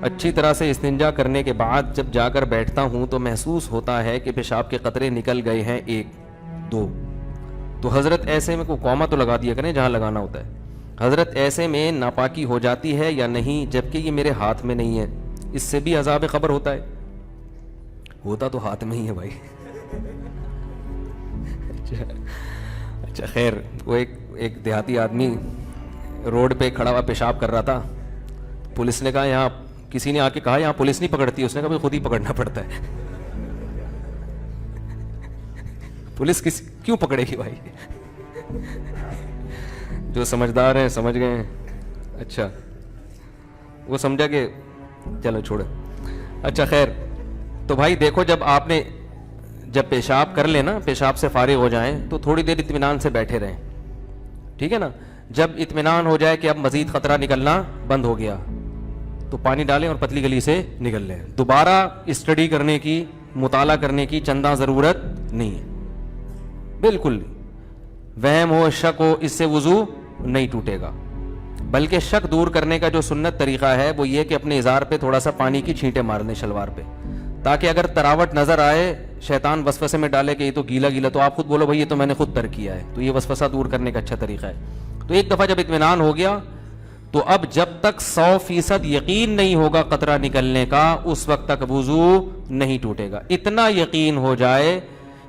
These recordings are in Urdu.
اچھی طرح سے استنجا کرنے کے بعد جب جا کر بیٹھتا ہوں تو محسوس ہوتا ہے کہ پیشاب کے قطرے نکل گئے ہیں 1 2. تو حضرت ایسے میں کوئی قوما تو لگا دیا کریں جہاں لگانا ہوتا ہے. حضرت ایسے میں ناپاکی ہو جاتی ہے یا نہیں، جبکہ یہ میرے ہاتھ میں نہیں ہے؟ اس سے بھی عذاب قبر ہوتا ہے؟ ہوتا تو ہاتھ میں ہی ہے بھائی. اچھا خیر، وہ ایک دیہاتی آدمی روڈ پہ کھڑا ہوا پیشاب کر رہا تھا. پولیس نے کہا یہاں، کسی نے آ کے کہا یہاں پولیس نہیں پکڑتی. اس نے کہا بھائی خود ہی پکڑنا پڑتا ہے. پولیس کیوں پکڑے گی بھائی؟ جو سمجھدار ہیں سمجھ گئے ہیں. اچھا وہ سمجھا کہ چلو چھوڑے. اچھا خیر، تو بھائی دیکھو جب پیشاب کر لیں نا، پیشاب سے فارغ ہو جائیں تو تھوڑی دیر اطمینان سے بیٹھے رہیں، ٹھیک ہے نا. جب اطمینان ہو جائے کہ اب مزید خطرہ نکلنا بند ہو گیا تو پانی ڈالیں اور پتلی گلی سے نکل لیں. دوبارہ اسٹڈی کرنے کی، مطالعہ کرنے کی چندہ ضرورت نہیں ہے، بالکل. وہم ہو، شک ہو، اس سے وضو نہیں ٹوٹے گا. بلکہ شک دور کرنے کا جو سنت طریقہ ہے وہ یہ کہ اپنے ازار پہ تھوڑا سا پانی کی چھینٹیں مار دیں شلوار پہ، تاکہ اگر تراوٹ نظر آئے، شیطان وسوسے میں ڈالے کہ یہ تو گیلا گیلا، تو آپ خود بولو بھائی یہ تو میں نے خود ترک کیا ہے. تو یہ وسوسہ دور کرنے کا اچھا طریقہ ہے. تو ایک دفعہ جب اطمینان ہو گیا تو اب جب تک 100% یقین نہیں ہوگا قطرہ نکلنے کا، اس وقت تک وضو نہیں ٹوٹے گا. اتنا یقین ہو جائے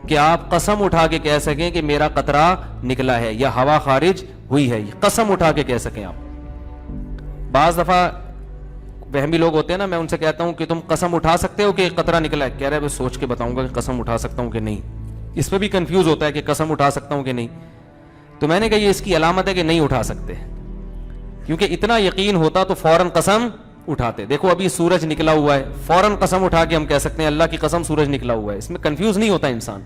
کہ آپ قسم اٹھا کے کہہ سکیں کہ میرا قطرہ نکلا ہے یا ہوا خارج ہوئی ہے، قسم اٹھا کے کہہ سکیں آپ. بعض دفعہ وہمی لوگ ہوتے ہیں نا، میں ان سے کہتا ہوں کہ تم قسم اٹھا سکتے ہو کہ قطرہ نکلا ہے؟ کہہ رہے ہیں سوچ کے بتاؤں گا کہ قسم اٹھا سکتا ہوں کہ نہیں. اس پہ بھی کنفیوز ہوتا ہے کہ قسم اٹھا سکتا ہوں کہ نہیں. تو میں نے کہا یہ اس کی علامت ہے کہ نہیں اٹھا سکتے، کیونکہ اتنا یقین ہوتا تو فوراً قسم اٹھاتے. دیکھو ابھی سورج نکلا ہوا ہے، فوراً قسم اٹھا کے ہم کہہ سکتے ہیں اللہ کی قسم سورج نکلا ہوا ہے. اس میں کنفیوز نہیں ہوتا انسان.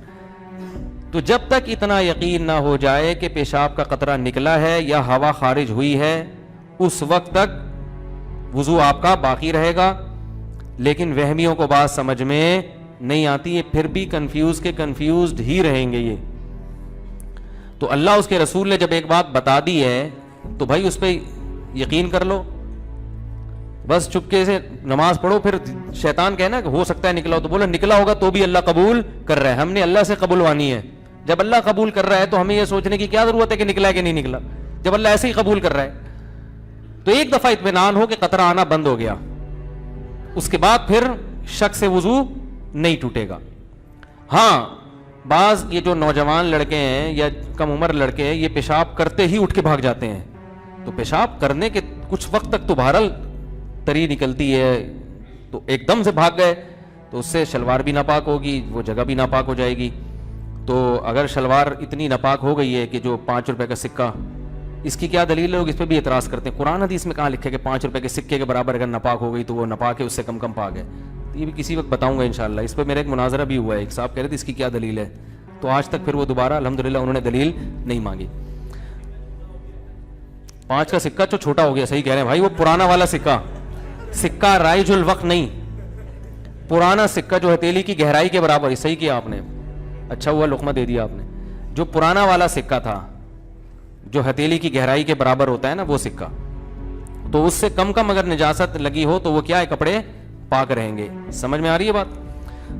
تو جب تک اتنا یقین نہ ہو جائے کہ پیشاب کا قطرہ نکلا ہے یا ہوا خارج ہوئی ہے، اس وقت تک وضو آپ کا باقی رہے گا. لیکن وہمیوں کو بات سمجھ میں نہیں آتی، یہ پھر بھی کنفیوزڈ ہی رہیں گے یہ. تو اللہ اس کے رسول نے جب ایک بات بتا دی ہے تو بھائی اس پہ یقین کر لو. بس چپکے سے نماز پڑھو. پھر شیطان کہنا کہ ہو سکتا ہے نکلا ہو، تو بولو نکلا ہوگا تو بھی اللہ قبول کر رہا ہے. ہم نے اللہ سے قبولوانی ہے. جب اللہ قبول کر رہا ہے تو ہمیں یہ سوچنے کی کیا ضرورت ہے کہ نکلا ہے کہ نہیں نکلا، جب اللہ ایسے ہی قبول کر رہا ہے. تو ایک دفعہ اطمینان ہو کہ قطرہ آنا بند ہو گیا، اس کے بعد پھر شک سے وضو نہیں ٹوٹے گا. ہاں بعض یہ جو نوجوان لڑکے ہیں یا کم عمر لڑکے ہیں، یہ پیشاب کرتے ہی اٹھ کے بھاگ جاتے ہیں. تو پیشاب کرنے کے کچھ وقت تک تو بہرحال تری نکلتی ہے، تو ایک دم سے بھاگ گئے تو اس سے شلوار بھی ناپاک ہوگی، وہ جگہ بھی ناپاک ہو جائے گی. تو اگر شلوار اتنی ناپاک ہو گئی ہے کہ جو 5 روپے کا سکہ، اس کی کیا دلیل ہے؟ لوگ اس پہ بھی اعتراض کرتے ہیں. قرآن حدیث میں کہاں لکھے کہ 5 روپے کے سکے کے برابر اگر ناپاک ہو گئی تو وہ ناپاک ہے، اس سے کم پاک ہے. یہ بھی کسی وقت بتاؤں گا انشاءاللہ. اس پہ میرا ایک مناظرہ بھی ہوا ہے، ایک صاحب کہہ رہے تھے اس کی کیا دلیل ہے، تو آج تک پھر وہ دوبارہ الحمدللہ انہوں نے دلیل نہیں مانگی. 5 کا سکہ جو چھوٹا ہو گیا، صحیح کہہ رہے ہیں بھائی، وہ پرانا والا سکہ رائج الوقت نہیں، پرانا سکہ جو ہتھیلی کی گہرائی کے برابر. صحیح کیا آپ نے، اچھا ہوا لقمہ دے دیا آپ نے. جو پرانا والا سکہ تھا جو ہتھیلی کی گہرائی کے برابر ہوتا ہے نا، وہ سکہ، تو اس سے کم اگر نجاست لگی ہو تو وہ کیا ہے، کپڑے پاک رہیں گے. سمجھ میں آ رہی ہے بات؟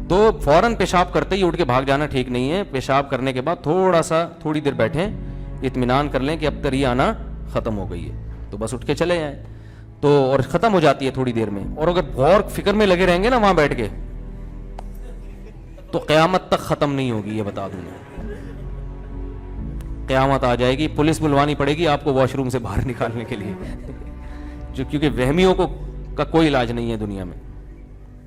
تو فوراً پیشاب کرتے ہی اٹھ کے بھاگ جانا ٹھیک نہیں ہے. پیشاب کرنے کے بعد تھوڑی دیر بیٹھیں، اطمینان کر لیں کہ اب تری آنا ختم ہو گئی ہے، تو بس اٹھ کے چلے جائیں. تو اور ختم ہو جاتی ہے تھوڑی دیر میں. اور اگر غور فکر میں لگے رہیں گے نا وہاں بیٹھ کے، تو قیامت تک ختم نہیں ہوگی. یہ بتا دوں میں، قیامت آ جائے گی، پولیس بلوانی پڑے گی آپ کو واش روم سے باہر نکالنے کے لیے. کیونکہ وہمیوں کا کوئی علاج نہیں ہے دنیا میں.